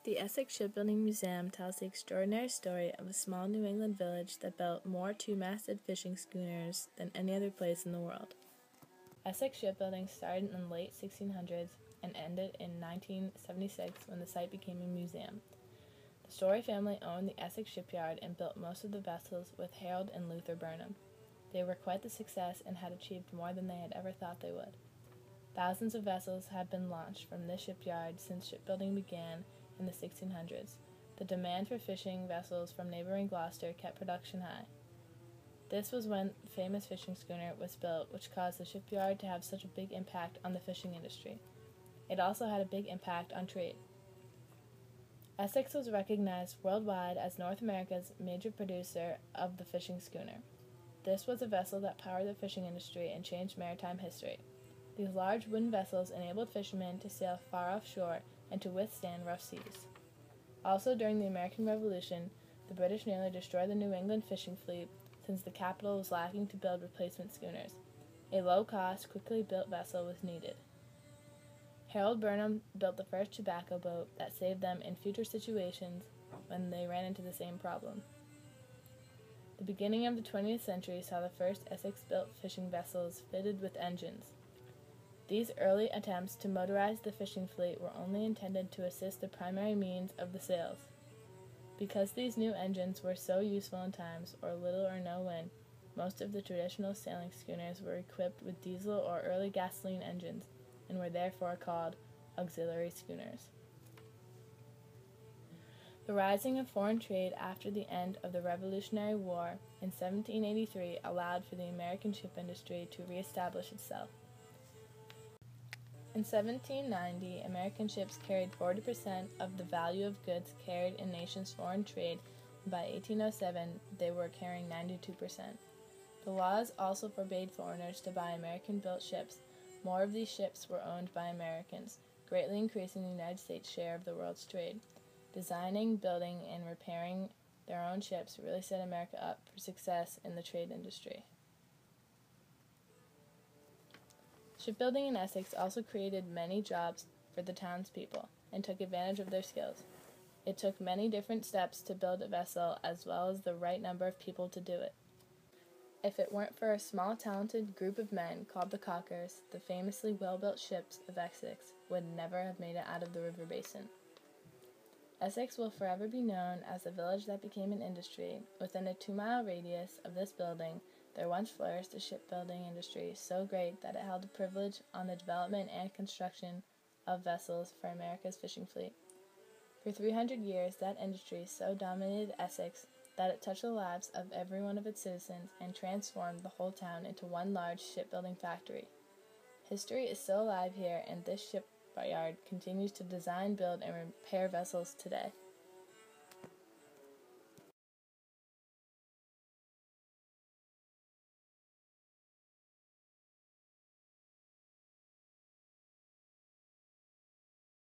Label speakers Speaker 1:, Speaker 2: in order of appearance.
Speaker 1: The Essex Shipbuilding Museum tells the extraordinary story of a small New England village that built more two-masted fishing schooners than any other place in the world. Essex Shipbuilding started in the late 1600s and ended in 1976 when the site became a museum. The Story family owned the Essex shipyard and built most of the vessels with Harold and Luther Burnham. They were quite the success and had achieved more than they had ever thought they would. Thousands of vessels had been launched from this shipyard since shipbuilding began in the 1600s. The demand for fishing vessels from neighboring Gloucester kept production high. This was when the famous fishing schooner was built, which caused the shipyard to have such a big impact on the fishing industry. It also had a big impact on trade. Essex was recognized worldwide as North America's major producer of the fishing schooner. This was a vessel that powered the fishing industry and changed maritime history. These large wooden vessels enabled fishermen to sail far offshore and to withstand rough seas. Also during the American Revolution, the British nearly destroyed the New England fishing fleet since the capital was lacking to build replacement schooners. A low-cost, quickly built vessel was needed. Harold Burnham built the first tobacco boat that saved them in future situations when they ran into the same problem. The beginning of the 20th century saw the first Essex-built fishing vessels fitted with engines. These early attempts to motorize the fishing fleet were only intended to assist the primary means of the sails. Because these new engines were so useful in times or little or no wind, most of the traditional sailing schooners were equipped with diesel or early gasoline engines and were therefore called auxiliary schooners. The rising of foreign trade after the end of the Revolutionary War in 1783 allowed for the American ship industry to reestablish itself. In 1790, American ships carried 40% of the value of goods carried in nations' foreign trade, and by 1807 they were carrying 92%. The laws also forbade foreigners to buy American-built ships. More of these ships were owned by Americans, greatly increasing the United States' share of the world's trade. Designing, building, and repairing their own ships really set America up for success in the trade industry. Shipbuilding in Essex also created many jobs for the townspeople and took advantage of their skills. It took many different steps to build a vessel as well as the right number of people to do it. If it weren't for a small talented group of men called the Caulkers, the famously well-built ships of Essex would never have made it out of the river basin. Essex will forever be known as the village that became an industry. Within a 2-mile radius of this building, there once flourished a shipbuilding industry so great that it held a privilege on the development and construction of vessels for America's fishing fleet. For 300 years, that industry so dominated Essex that it touched the lives of every one of its citizens and transformed the whole town into one large shipbuilding factory. History is still alive here, and this shipyard continues to design, build, and repair vessels today.